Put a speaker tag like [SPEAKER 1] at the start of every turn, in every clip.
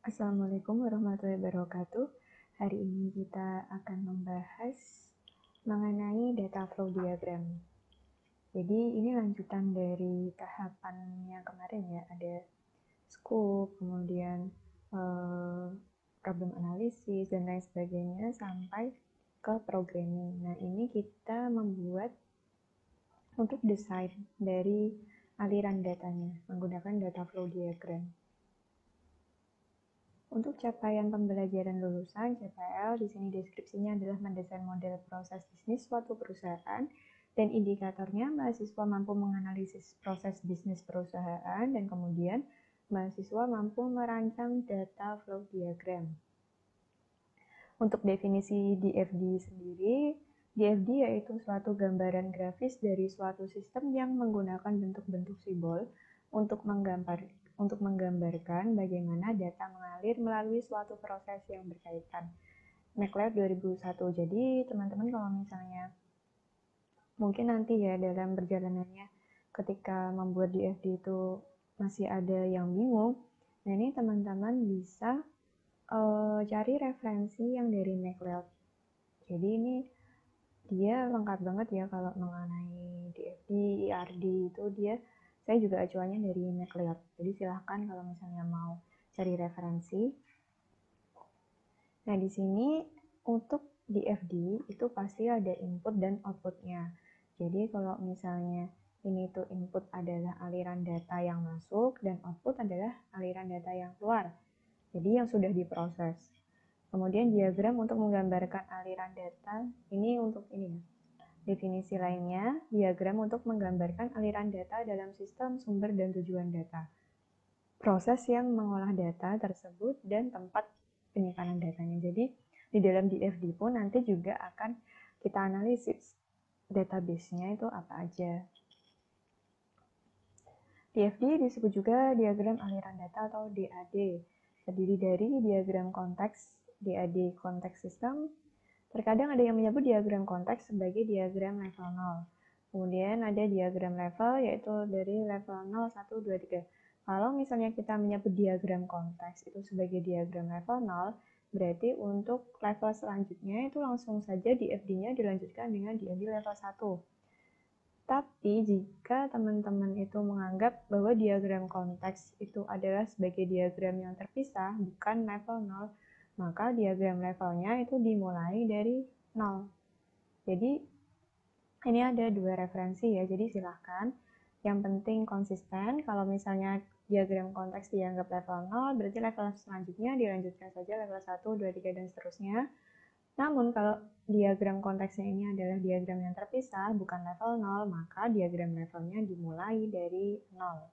[SPEAKER 1] Assalamualaikum warahmatullahi wabarakatuh. Hari ini kita akan membahas mengenai data flow diagram. Jadi ini lanjutan dari tahapan yang kemarin ya, ada scope, kemudian problem analisis dan lain sebagainya sampai ke programming. Nah, ini kita membuat untuk desain dari aliran datanya menggunakan data flow diagram. Untuk capaian pembelajaran lulusan CPL, di sini deskripsinya adalah mendesain model proses bisnis suatu perusahaan dan indikatornya mahasiswa mampu menganalisis proses bisnis perusahaan dan kemudian mahasiswa mampu merancang data flow diagram. Untuk definisi DFD sendiri, DFD yaitu suatu gambaran grafis dari suatu sistem yang menggunakan bentuk-bentuk simbol untuk menggambarkan bagaimana data mengalir melalui suatu proses yang berkaitan. McLeod 2001. Jadi teman-teman kalau misalnya mungkin nanti ya dalam perjalanannya ketika membuat DFD itu masih ada yang bingung, nah ini teman-teman bisa cari referensi yang dari McLeod. Jadi ini dia lengkap banget ya kalau mengenai DFD, IRD itu saya juga acuannya dari McLeod. Jadi silahkan kalau misalnya mau cari referensi. Nah, di sini untuk DFD itu pasti ada input dan outputnya. Jadi kalau misalnya ini tuh input adalah aliran data yang masuk dan output adalah aliran data yang keluar. Jadi yang sudah diproses. Kemudian diagram untuk menggambarkan aliran data, ini untuk ini. Definisi lainnya, diagram untuk menggambarkan aliran data dalam sistem sumber dan tujuan data. Proses yang mengolah data tersebut dan tempat penyimpanan datanya. Jadi di dalam DFD pun nanti juga akan kita analisis database-nya itu apa aja. DFD disebut juga diagram aliran data atau DAD. Terdiri dari diagram konteks, DAD konteks sistem. Terkadang ada yang menyebut diagram konteks sebagai diagram level 0. Kemudian ada diagram level yaitu dari level 0, 1, 2, 3. Kalau misalnya kita menyebut diagram konteks itu sebagai diagram level 0, berarti untuk level selanjutnya itu langsung saja DFD-nya dilanjutkan dengan DFD level 1. Tapi jika teman-teman itu menganggap bahwa diagram konteks itu adalah sebagai diagram yang terpisah, bukan level 0, maka diagram levelnya itu dimulai dari 0. Jadi ini ada dua referensi ya, jadi silahkan. Yang penting konsisten, kalau misalnya diagram konteks dianggap level 0, berarti level selanjutnya dilanjutkan saja level 1, 2, 3, dan seterusnya. Namun kalau diagram konteksnya ini adalah diagram yang terpisah, bukan level 0, maka diagram levelnya dimulai dari 0.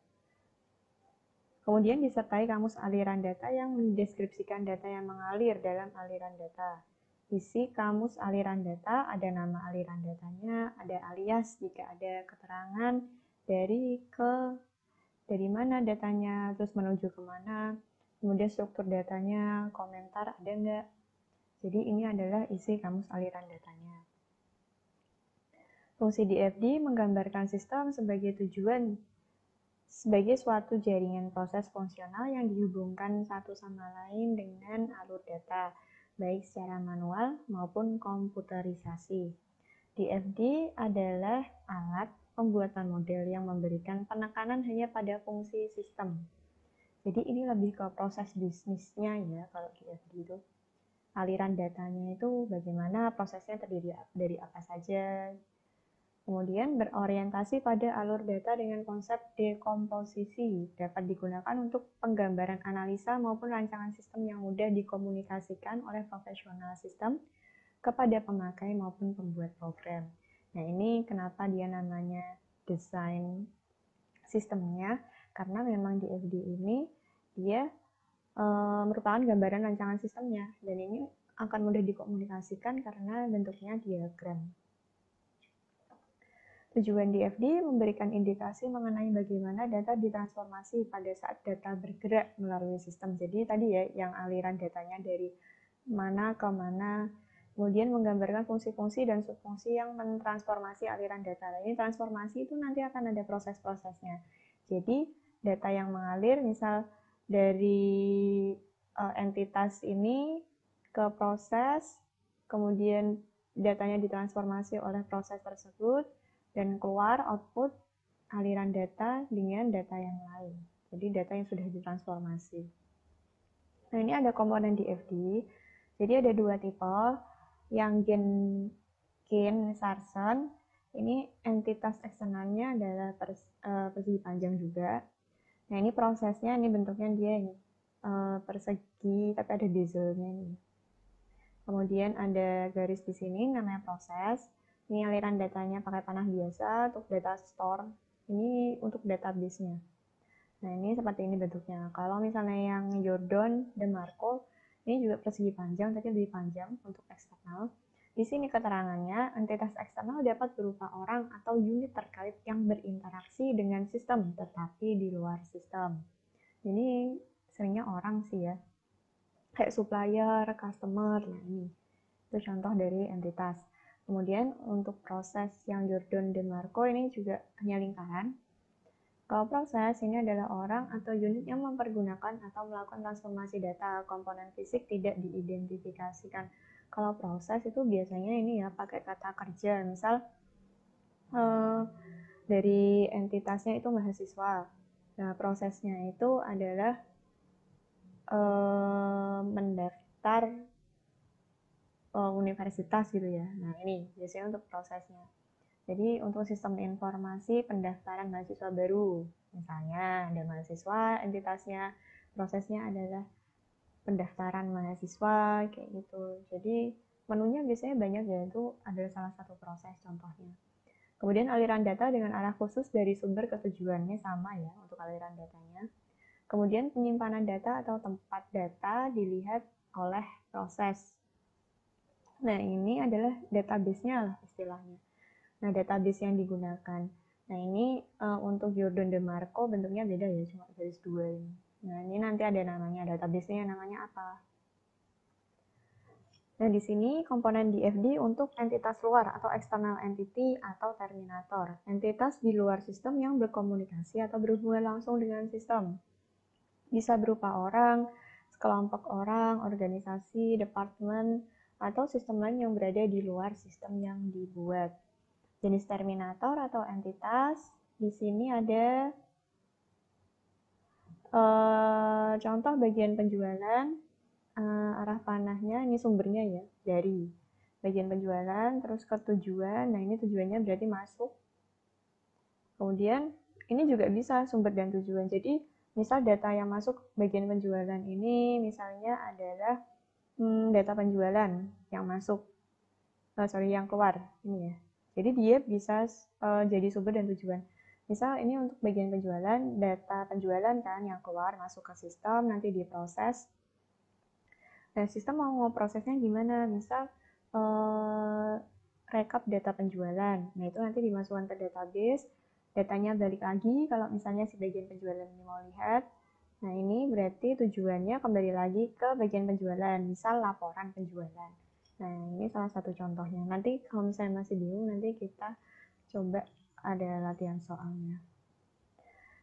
[SPEAKER 1] Kemudian disertai kamus aliran data yang mendeskripsikan data yang mengalir dalam aliran data. Isi kamus aliran data, ada nama aliran datanya, ada alias jika ada keterangan dari mana datanya, terus menuju kemana, kemudian struktur datanya, komentar ada enggak. Jadi ini adalah isi kamus aliran datanya. Fungsi DFD menggambarkan sistem sebagai tujuan sebagai suatu jaringan proses fungsional yang dihubungkan satu sama lain dengan alur data, baik secara manual maupun komputerisasi. DFD adalah alat pembuatan model yang memberikan penekanan hanya pada fungsi sistem. Jadi ini lebih ke proses bisnisnya ya kalau DFD itu. Aliran datanya itu bagaimana, prosesnya terdiri dari apa saja. Kemudian berorientasi pada alur data dengan konsep dekomposisi dapat digunakan untuk penggambaran analisa maupun rancangan sistem yang mudah dikomunikasikan oleh profesional sistem kepada pemakai maupun pembuat program. Nah ini kenapa dia namanya desain sistemnya, karena memang di DFD ini dia merupakan gambaran rancangan sistemnya dan ini akan mudah dikomunikasikan karena bentuknya diagram. Tujuan DFD memberikan indikasi mengenai bagaimana data ditransformasi pada saat data bergerak melalui sistem. Jadi tadi ya yang aliran datanya dari mana ke mana, kemudian menggambarkan fungsi-fungsi dan subfungsi yang mentransformasi aliran data. Ini transformasi itu nanti akan ada proses-prosesnya. Jadi data yang mengalir misal dari entitas ini ke proses, kemudian datanya ditransformasi oleh proses tersebut, dan keluar output aliran data dengan data yang lain. Jadi data yang sudah ditransformasi. Nah, ini ada komponen DFD. Jadi ada dua tipe. Yang Kin Sarson, ini entitas eksternalnya adalah persegi panjang juga. Nah, ini prosesnya, ini bentuknya dia ini persegi, tapi ada bezelnya ini. Kemudian ada garis di sini namanya proses. Ini aliran datanya pakai panah biasa untuk data store. Ini untuk database-nya. Nah, ini seperti ini bentuknya. Kalau misalnya yang Jordan DeMarco, ini juga persegi panjang, tapi lebih panjang untuk eksternal. Di sini keterangannya, entitas eksternal dapat berupa orang atau unit terkait yang berinteraksi dengan sistem, tetapi di luar sistem. Ini seringnya orang sih ya, kayak supplier, customer, nah ini. Itu contoh dari entitas. Kemudian untuk proses yang Jordan DeMarco ini juga hanya lingkaran. Kalau proses ini adalah orang atau unit yang mempergunakan atau melakukan transformasi data komponen fisik tidak diidentifikasikan. Kalau proses itu biasanya ini ya pakai kata kerja, misal dari entitasnya itu mahasiswa. Nah, prosesnya itu adalah mendaftar universitas gitu ya. Nah, ini biasanya untuk prosesnya. Jadi untuk sistem informasi pendaftaran mahasiswa baru, misalnya ada mahasiswa, entitasnya, prosesnya adalah pendaftaran mahasiswa, kayak gitu. Jadi menunya biasanya banyak ya, itu adalah salah satu proses contohnya. Kemudian aliran data dengan arah khusus dari sumber ke tujuannya sama ya untuk aliran datanya. Kemudian penyimpanan data atau tempat data dilihat oleh proses. Nah, ini adalah database-nya lah istilahnya. Nah, database yang digunakan. Nah, ini untuk Jordan DeMarco bentuknya beda ya, cuma garis 2 ini. Nah, ini nanti ada namanya, database-nya namanya apa. Nah, di sini komponen DFD untuk entitas luar atau external entity atau terminator. Entitas di luar sistem yang berkomunikasi atau berhubungan langsung dengan sistem. Bisa berupa orang, sekelompok orang, organisasi, departemen, atau sistem lain yang berada di luar sistem yang dibuat. Jenis terminator atau entitas, di sini ada contoh bagian penjualan, arah panahnya, ini sumbernya ya, dari bagian penjualan, terus ke tujuan, nah ini tujuannya berarti masuk. Kemudian ini juga bisa sumber dan tujuan, jadi misal data yang masuk bagian penjualan ini misalnya adalah data penjualan yang masuk, yang keluar ini ya. Jadi dia bisa jadi sumber dan tujuan. Misal ini untuk bagian penjualan, data penjualan kan yang keluar masuk ke sistem, nanti diproses. Nah, sistem mau ngeprosesnya gimana? Misal rekap data penjualan. Nah, itu nanti dimasukkan ke database, datanya balik lagi kalau misalnya si bagian penjualan ini mau lihat. Nah, ini berarti tujuannya kembali lagi ke bagian penjualan, misal laporan penjualan. Nah, ini salah satu contohnya. Nanti kalau misalnya masih bingung, nanti kita coba ada latihan soalnya.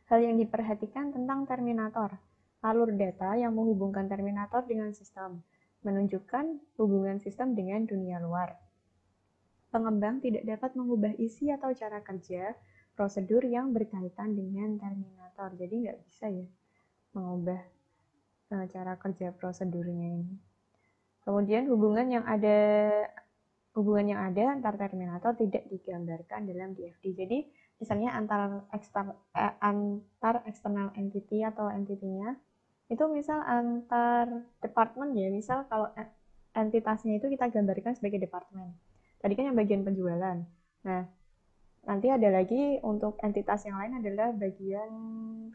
[SPEAKER 1] Hal yang diperhatikan tentang terminator. Alur data yang menghubungkan terminator dengan sistem, menunjukkan hubungan sistem dengan dunia luar. Pengembang tidak dapat mengubah isi atau cara kerja prosedur yang berkaitan dengan terminator. Jadi nggak bisa ya mengubah cara kerja prosedurnya ini. Kemudian hubungan yang ada antar terminator tidak digambarkan dalam DFD. Jadi misalnya antar external entity atau entity-nya itu misal antar departemen ya. Misal kalau entitasnya itu kita gambarkan sebagai departemen. Tadi kan yang bagian penjualan. Nah, nanti ada lagi untuk entitas yang lain adalah bagian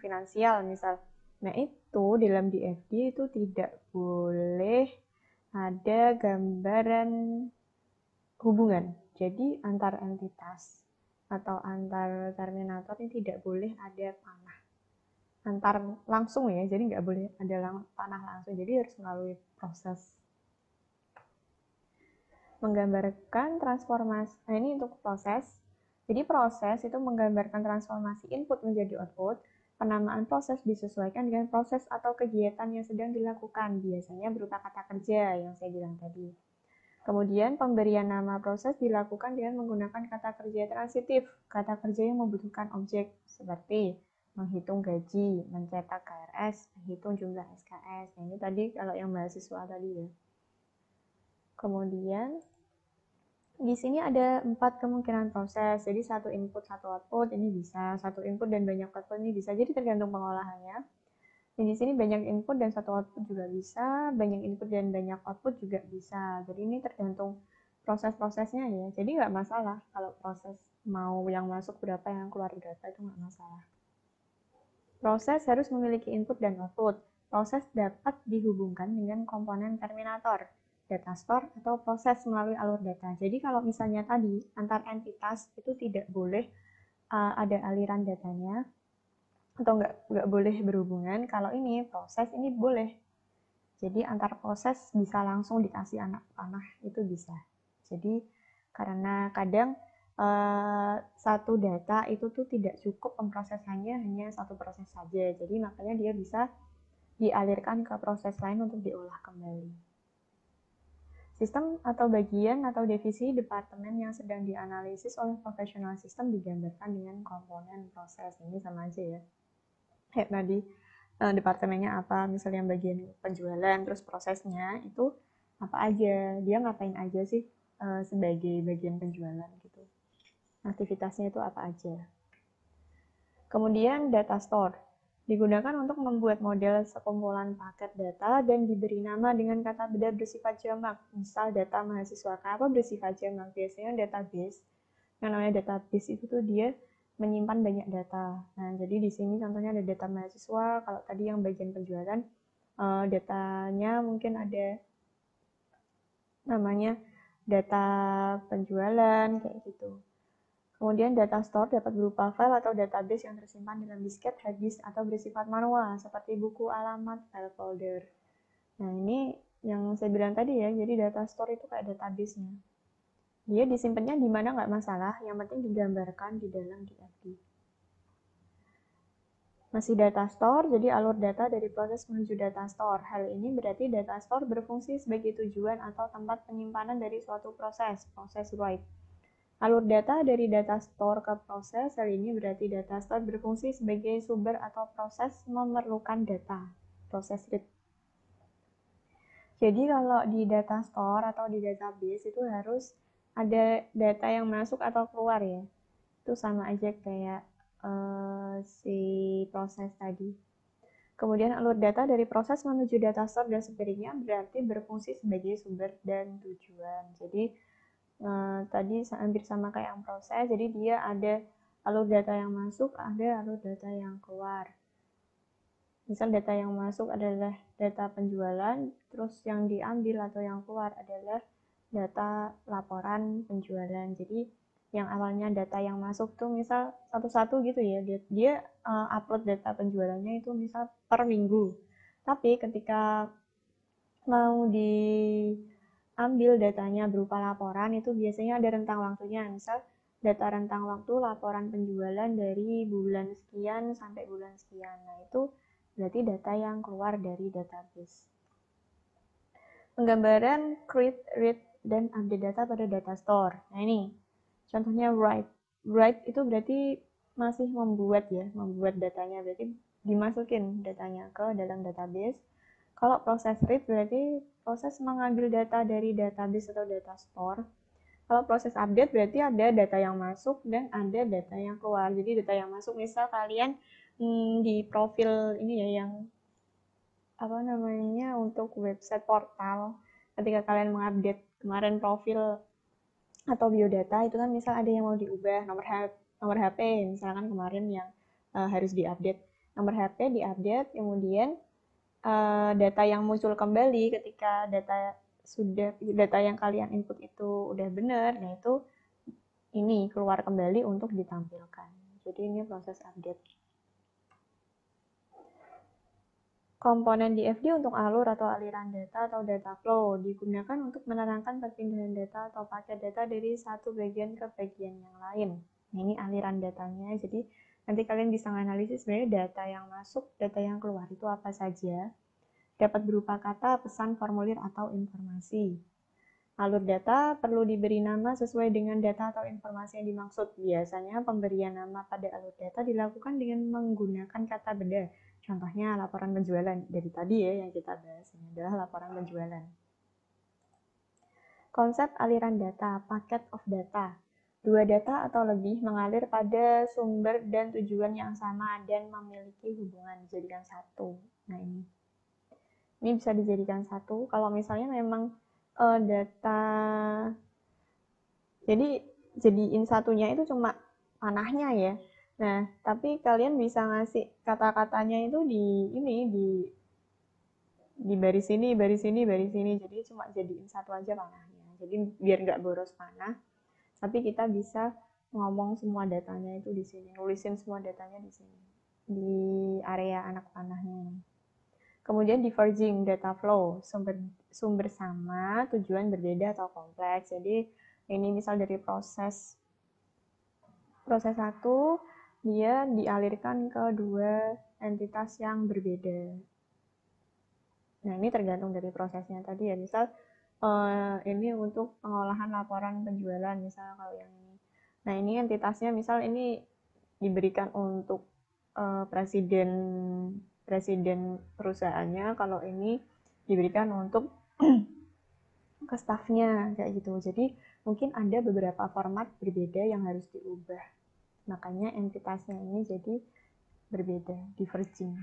[SPEAKER 1] finansial misal. Nah, itu dalam DFD itu tidak boleh ada gambaran hubungan. Jadi antar entitas atau antar terminator ini tidak boleh ada panah. Antar langsung ya, jadi nggak boleh ada panah langsung. Jadi harus melalui proses. Menggambarkan transformasi. Nah, ini untuk proses. Jadi proses itu menggambarkan transformasi input menjadi output Penamaan proses disesuaikan dengan proses atau kegiatan yang sedang dilakukan, biasanya berupa kata kerja yang saya bilang tadi. Kemudian pemberian nama proses dilakukan dengan menggunakan kata kerja transitif, kata kerja yang membutuhkan objek seperti menghitung gaji, mencetak KRS, menghitung jumlah SKS. Nah, ini tadi kalau yang mahasiswa tadi ya. Kemudian di sini ada 4 kemungkinan proses. Jadi satu input, satu output ini bisa, satu input dan banyak output ini bisa. Jadi tergantung pengolahannya. Dan di sini banyak input dan satu output juga bisa, banyak input dan banyak output juga bisa. Jadi ini tergantung proses-prosesnya ya. Jadi nggak masalah kalau proses mau yang masuk berapa, yang keluar berapa, itu nggak masalah. Proses harus memiliki input dan output. Proses dapat dihubungkan dengan komponen terminator, data store, atau proses melalui alur data. Jadi kalau misalnya tadi antar entitas itu tidak boleh ada aliran datanya, atau nggak boleh berhubungan. Kalau ini proses ini boleh. Jadi antar proses bisa langsung dikasih anak panah, itu bisa. Jadi karena kadang satu data itu tuh tidak cukup pemrosesannya hanya satu proses saja. Jadi makanya dia bisa dialirkan ke proses lain untuk diolah kembali. Sistem atau bagian atau divisi departemen yang sedang dianalisis oleh profesional sistem digambarkan dengan komponen proses. Ini sama aja ya. Kayak tadi departemennya apa, misalnya bagian penjualan, terus prosesnya itu apa aja, dia ngapain aja sih sebagai bagian penjualan gitu. Aktivitasnya itu apa aja. Kemudian data store digunakan untuk membuat model sekumpulan paket data dan diberi nama dengan kata benda bersifat jamak. Misal data mahasiswa. Kenapa bersifat jamak? Biasanya database, yang namanya database itu tuh dia menyimpan banyak data. Nah, jadi di sini contohnya ada data mahasiswa. Kalau tadi yang bagian penjualan, datanya mungkin ada namanya data penjualan kayak gitu. Kemudian data store dapat berupa file atau database yang tersimpan dalam disket, hard disk, atau bersifat manual, seperti buku alamat, file folder. Nah, ini yang saya bilang tadi ya, jadi data store itu kayak database-nya. Dia disimpannya di mana nggak masalah, yang penting digambarkan di dalam DFD. Masih data store, jadi alur data dari proses menuju data store. Hal ini berarti data store berfungsi sebagai tujuan atau tempat penyimpanan dari suatu proses write. Alur data dari data store ke proses, hal ini berarti data store berfungsi sebagai sumber atau proses memerlukan data, proses read. Jadi kalau di data store atau di database itu harus ada data yang masuk atau keluar ya. Itu sama aja kayak si proses tadi. Kemudian alur data dari proses menuju data store dan sebaliknya berarti berfungsi sebagai sumber dan tujuan. Jadi tadi hampir sama kayak yang proses, jadi dia ada alur data yang masuk, ada alur data yang keluar. Misal data yang masuk adalah data penjualan, terus yang diambil atau yang keluar adalah data laporan penjualan. Jadi yang awalnya data yang masuk tuh misal satu-satu gitu ya, dia upload data penjualannya itu misal per minggu. Tapi ketika mau diambil datanya berupa laporan itu biasanya ada rentang waktunya. Misal data rentang waktu laporan penjualan dari bulan sekian sampai bulan sekian. Nah, itu berarti data yang keluar dari database. Penggambaran create, read, dan update data pada data store. Nah, ini contohnya write. Write itu berarti masih membuat ya, membuat datanya, berarti dimasukin datanya ke dalam database. Kalau proses read berarti proses mengambil data dari database atau data store. Kalau proses update berarti ada data yang masuk dan ada data yang keluar. Jadi data yang masuk misal kalian di profil ini ya yang apa namanya untuk website portal, ketika kalian mengupdate kemarin profil atau biodata itu kan misal ada yang mau diubah nomor HP misalkan kemarin yang harus diupdate, nomor HP diupdate, kemudian data yang muncul kembali ketika data yang kalian input itu udah benar, nah itu ini keluar kembali untuk ditampilkan. Jadi ini proses update. Komponen DFD untuk alur atau aliran data atau data flow digunakan untuk menerangkan perpindahan data atau paket data dari satu bagian ke bagian yang lain. Nah, ini aliran datanya. Jadi Nanti kalian bisa analisis sebenarnya data yang masuk, data yang keluar itu apa saja. Dapat berupa kata, pesan, formulir, atau informasi. Alur data perlu diberi nama sesuai dengan data atau informasi yang dimaksud. Biasanya pemberian nama pada alur data dilakukan dengan menggunakan kata benda. Contohnya laporan penjualan. Dari tadi ya yang kita bahas, ini adalah laporan penjualan. Konsep aliran data, packet of data. Dua data atau lebih mengalir pada sumber dan tujuan yang sama dan memiliki hubungan, dijadikan satu. Nah ini bisa dijadikan satu kalau misalnya memang data, jadi jadiin satunya itu cuma panahnya ya. Nah, tapi kalian bisa ngasih kata-katanya itu di baris ini, baris ini, baris ini. Jadi cuma jadiin satu aja panahnya. Jadi biar nggak boros panah, tapi kita bisa ngomong semua datanya itu di sini, nulisin semua datanya di sini, di area anak panahnya. Kemudian diverging data flow, sumber sama, tujuan berbeda atau kompleks. Jadi ini misal dari proses 1, dia dialirkan ke dua entitas yang berbeda. Nah ini tergantung dari prosesnya tadi ya. Misal ini untuk pengolahan laporan penjualan, misal kalau yang ini. Nah ini entitasnya misal ini diberikan untuk presiden perusahaannya, kalau ini diberikan untuk ke staffnya kayak gitu. Jadi mungkin ada beberapa format berbeda yang harus diubah, makanya entitasnya ini jadi berbeda, diverging.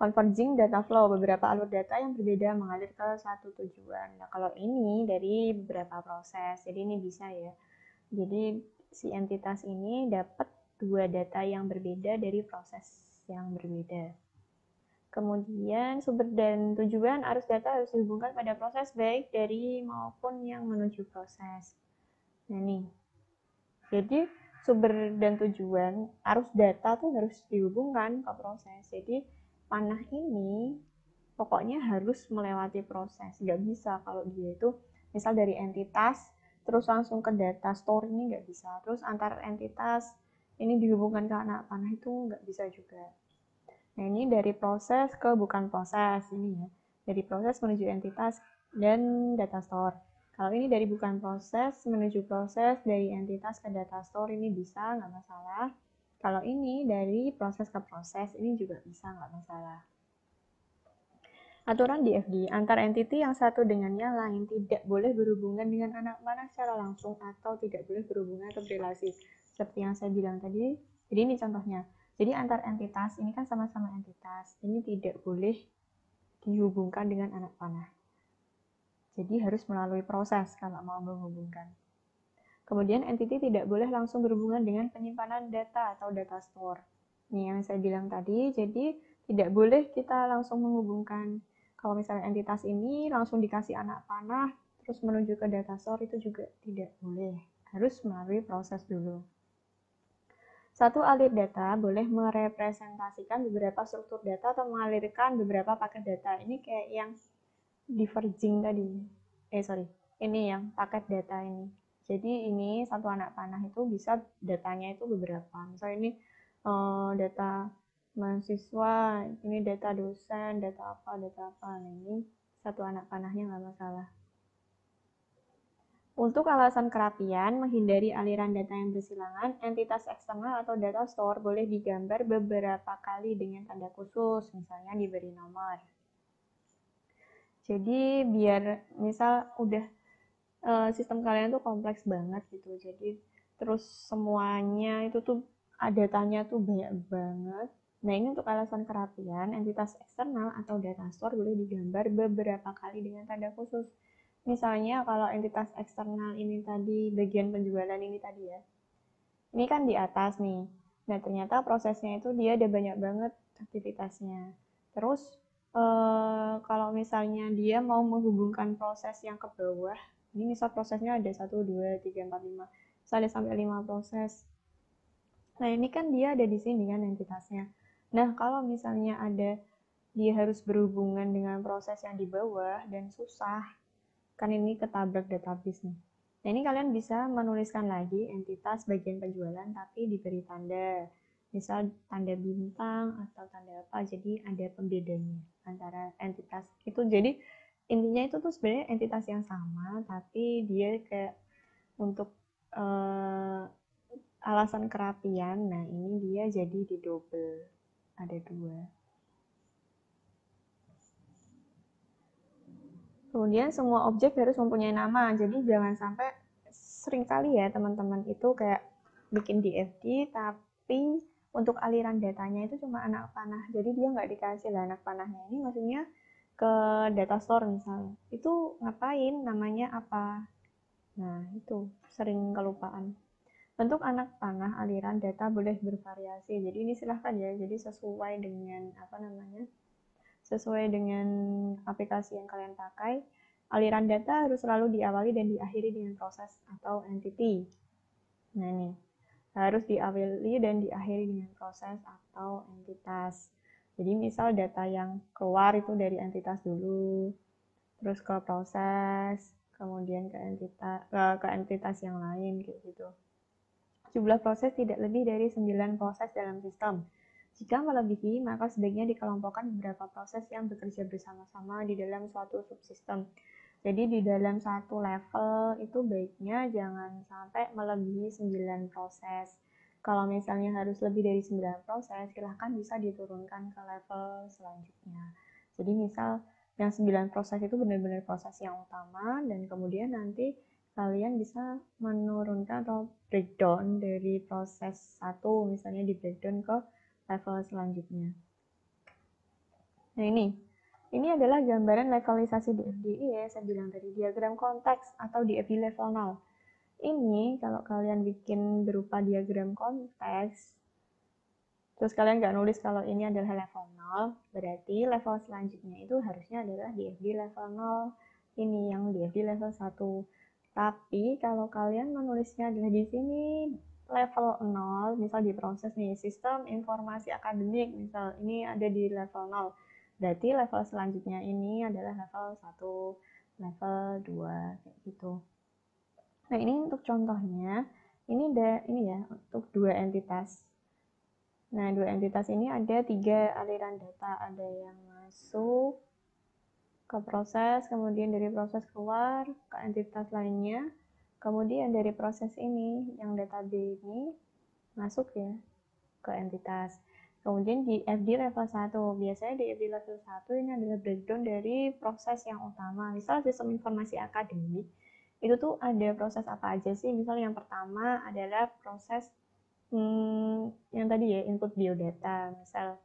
[SPEAKER 1] Converging data flow, beberapa alur data yang berbeda mengalir ke satu tujuan. Nah kalau ini dari beberapa proses, jadi ini bisa ya. Jadi si entitas ini dapat dua data yang berbeda dari proses yang berbeda. Kemudian sumber dan tujuan arus data harus dihubungkan pada proses baik dari maupun yang menuju proses. Nah nih, jadi sumber dan tujuan arus data tuh harus dihubungkan ke proses. Jadi panah ini pokoknya harus melewati proses. Nggak bisa kalau dia itu misal dari entitas terus langsung ke data store, ini nggak bisa. Terus antar entitas ini dihubungkan ke anak panah itu nggak bisa juga. Nah ini dari proses ke bukan proses ini ya. Dari proses menuju entitas dan data store. Kalau ini dari bukan proses menuju proses, dari entitas ke data store, ini bisa, nggak masalah. Kalau ini dari proses ke proses, ini juga bisa, nggak masalah. Aturan DFG, antar entiti yang satu dengan yang lain tidak boleh berhubungan dengan anak panah secara langsung atau tidak boleh berhubungan atau berrelasi. Seperti yang saya bilang tadi, jadi ini contohnya. Jadi antar entitas, ini kan sama-sama entitas, ini tidak boleh dihubungkan dengan anak panah. Jadi harus melalui proses kalau mau menghubungkan. Kemudian entiti tidak boleh langsung berhubungan dengan penyimpanan data atau data store. Ini yang saya bilang tadi, jadi tidak boleh kita langsung menghubungkan. Kalau misalnya entitas ini langsung dikasih anak panah, terus menuju ke data store, itu juga tidak boleh. Harus melalui proses dulu. Satu alir data boleh merepresentasikan beberapa struktur data atau mengalirkan beberapa paket data. Ini kayak yang diverging tadi. Ini yang paket data ini. Jadi ini satu anak panah itu bisa datanya itu beberapa. Misalnya ini data mahasiswa, ini data dosen, data apa. Nah ini satu anak panahnya nggak masalah. Untuk alasan kerapian, menghindari aliran data yang bersilangan, entitas eksternal atau data store boleh digambar beberapa kali dengan tanda khusus, misalnya diberi nomor. Jadi biar misal udah sistem kalian tuh kompleks banget gitu, jadi terus semuanya itu tuh datanya tuh banyak banget. Nah ini untuk alasan kerapian, entitas eksternal atau data store boleh digambar beberapa kali dengan tanda khusus. Misalnya kalau entitas eksternal ini tadi, bagian penjualan ini tadi ya, ini kan di atas nih. Nah ternyata prosesnya itu dia ada banyak banget aktivitasnya. Terus kalau misalnya dia mau menghubungkan proses yang ke bawah, ini misal prosesnya ada 1, 2, 3, 4, 5, misalnya sampai 5 proses. Nah ini kan dia ada di sini kan entitasnya. Nah kalau misalnya dia harus berhubungan dengan proses yang di bawah dan susah, kan ini ketabrak database nih. Nah, ini kalian bisa menuliskan lagi entitas bagian penjualan tapi diberi tanda. Misal tanda bintang atau tanda apa, jadi ada pembedanya antara entitas itu. Jadi intinya itu tuh sebenarnya entitas yang sama, tapi dia kayak untuk alasan kerapian, nah ini dia jadi di double, ada dua. Kemudian semua objek harus mempunyai nama, jadi jangan sampai sering kali ya teman-teman itu kayak bikin DFD tapi untuk aliran datanya itu cuma anak panah, jadi dia nggak dikasih lah anak panahnya. Ini maksudnya ke data store misalnya, itu ngapain, namanya apa. Nah itu sering kelupaan. Bentuk anak panah aliran data boleh bervariasi, jadi ini silahkan ya, jadi sesuai dengan sesuai dengan aplikasi yang kalian pakai. Aliran data harus selalu diawali dan diakhiri dengan proses atau entity. Nah ini, harus diawali dan diakhiri dengan proses atau entitas. Jadi misal data yang keluar itu dari entitas dulu, terus ke proses, kemudian ke entitas yang lain kayak gitu. Jumlah proses tidak lebih dari 9 proses dalam sistem. Jika melebihi, maka sebaiknya dikelompokkan beberapa proses yang bekerja bersama-sama di dalam suatu subsistem. Jadi di dalam satu level itu baiknya jangan sampai melebihi 9 proses. Kalau misalnya harus lebih dari 9 proses, silahkan bisa diturunkan ke level selanjutnya. Jadi misal yang 9 proses itu benar-benar proses yang utama, dan kemudian nanti kalian bisa menurunkan atau breakdown dari proses 1, misalnya di breakdown ke level selanjutnya. Nah ini adalah gambaran levelisasi DFD ya, saya bilang tadi diagram konteks atau DFD level 0. Ini kalau kalian bikin berupa diagram konteks, terus kalian nggak nulis kalau ini adalah level 0, berarti level selanjutnya itu harusnya adalah DFD level 0. Ini yang DFD level 1. Tapi kalau kalian menulisnya adalah di sini level 0, misal di proses nih, sistem informasi akademik, misal ini ada di level 0. Berarti level selanjutnya ini adalah level 1, level 2, kayak gitu. Nah, ini untuk contohnya, ini ya, untuk dua entitas. Nah, dua entitas ini ada 3 aliran data, ada yang masuk ke proses, kemudian dari proses keluar ke entitas lainnya, kemudian dari proses ini, yang data B ini masuk ya ke entitas. Kemudian di FD level 1, biasanya di FD level 1 ini adalah breakdown dari proses yang utama. Misal sistem informasi akademik, itu tuh ada proses apa aja sih? Misal yang pertama adalah proses yang tadi ya, input biodata, misal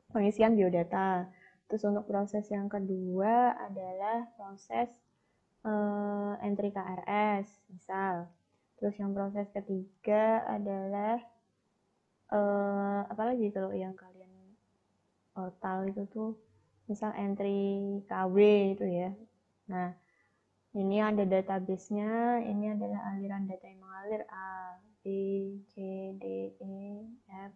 [SPEAKER 1] pengisian biodata. Terus untuk proses yang kedua adalah proses entry KRS, misal. Terus yang proses ketiga adalah apalagi kalau yang kalian total itu tuh, misal entry KW itu ya. Nah, ini ada database-nya, ini adalah aliran data yang mengalir A, B, C, D, E, F,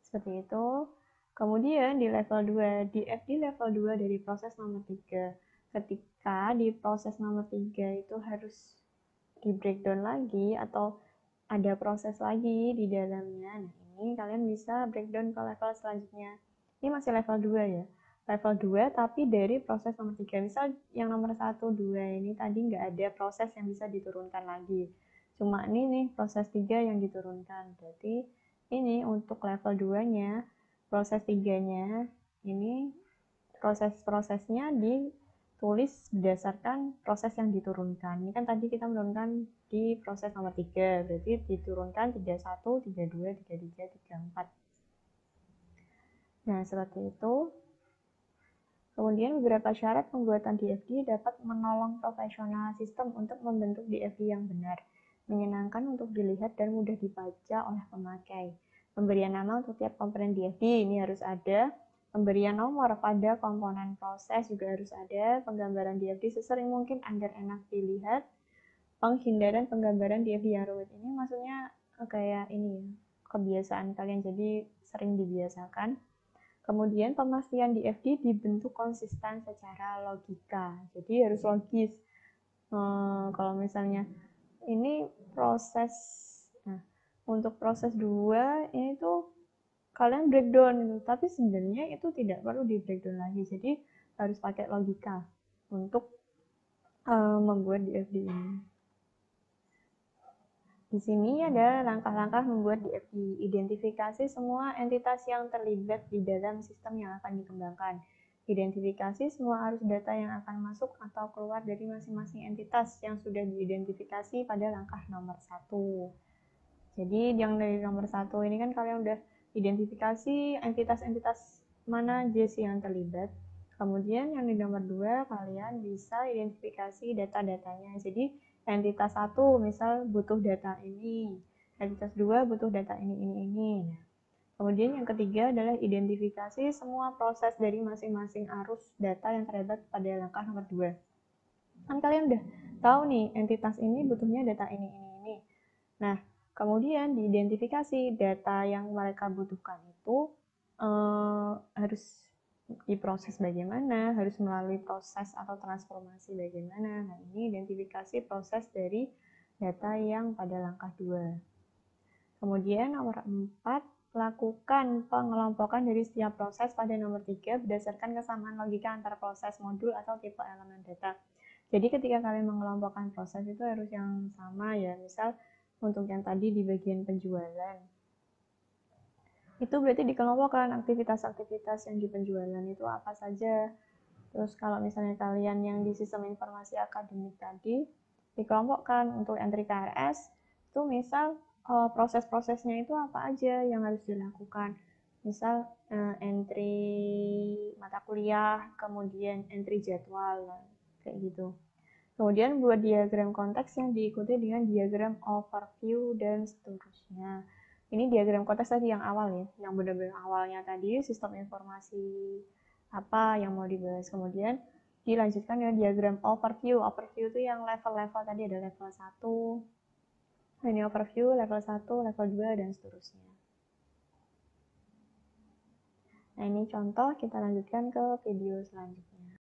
[SPEAKER 1] seperti itu. Kemudian di level 2, di FD level 2 dari proses nomor 3. Ketika di proses nomor 3 itu harus di breakdown lagi atau ada proses lagi di dalamnya. Nah, ini kalian bisa breakdown ke level selanjutnya. Ini masih level 2 ya. Level 2 tapi dari proses nomor 3. Misal yang nomor 1, 2 ini tadi nggak ada proses yang bisa diturunkan lagi. Cuma ini nih proses 3 yang diturunkan. Berarti ini untuk level 2-nya, proses 3-nya, ini proses-prosesnya ditulis berdasarkan proses yang diturunkan. Ini kan tadi kita menurunkan di proses nomor 3, berarti diturunkan 31, 32, 33, 34. Nah, seperti itu. Kemudian beberapa syarat pembuatan DFD dapat menolong profesional sistem untuk membentuk DFD yang benar, menyenangkan untuk dilihat dan mudah dibaca oleh pemakai. Pemberian nama untuk tiap komponen DFD ini harus ada. Pemberian nomor pada komponen proses juga harus ada. Penggambaran DFD sesering mungkin agar enak dilihat. Penghindaran penggambaran DFD yang rumit ini maksudnya kayak ini ya, kebiasaan kalian, jadi sering dibiasakan. Kemudian pemastian DFD dibentuk konsisten secara logika, jadi harus logis. Kalau misalnya ini proses, nah untuk proses 2 ini tuh kalian breakdown gitu, tapi sebenarnya itu tidak perlu di breakdown lagi, jadi harus pakai logika untuk membuat DFD ini. Di sini ada langkah-langkah membuat DFD. Identifikasi semua entitas yang terlibat di dalam sistem yang akan dikembangkan. Identifikasi semua arus data yang akan masuk atau keluar dari masing-masing entitas yang sudah diidentifikasi pada langkah nomor 1. Jadi yang dari nomor 1 ini kan kalian udah identifikasi entitas-entitas mana aja sih yang terlibat. Kemudian yang di nomor 2 kalian bisa identifikasi data-datanya. Jadi entitas 1 misal butuh data ini, entitas 2 butuh data ini. Nah, kemudian yang ketiga adalah identifikasi semua proses dari masing-masing arus data yang terlibat pada langkah nomor 2. Kan kalian udah tahu nih entitas ini butuhnya data ini. Nah, kemudian diidentifikasi data yang mereka butuhkan itu harus diproses bagaimana, harus melalui proses atau transformasi bagaimana. Nah, ini identifikasi proses dari data yang pada langkah 2. Kemudian nomor 4, lakukan pengelompokan dari setiap proses pada nomor 3 berdasarkan kesamaan logika antar proses, modul, atau tipe elemen data. Jadi ketika kalian mengelompokkan proses itu harus yang sama ya. Misal untuk yang tadi di bagian penjualan, itu berarti dikelompokkan aktivitas-aktivitas yang di penjualan itu apa saja. Terus kalau misalnya kalian yang di sistem informasi akademik tadi, dikelompokkan untuk entry KRS, itu misal proses-prosesnya itu apa aja yang harus dilakukan. Misal entry mata kuliah, kemudian entry jadwal, kayak gitu. Kemudian buat diagram konteks yang diikuti dengan diagram overview dan seterusnya. Ini diagram konteks tadi yang awal ya, yang benar-benar awalnya tadi sistem informasi apa yang mau dibahas. Kemudian dilanjutkan dengan diagram overview. Overview itu yang level-level tadi ada level 1. Ini overview level 1, level 2 dan seterusnya. Nah, ini contoh, kita lanjutkan ke video selanjutnya.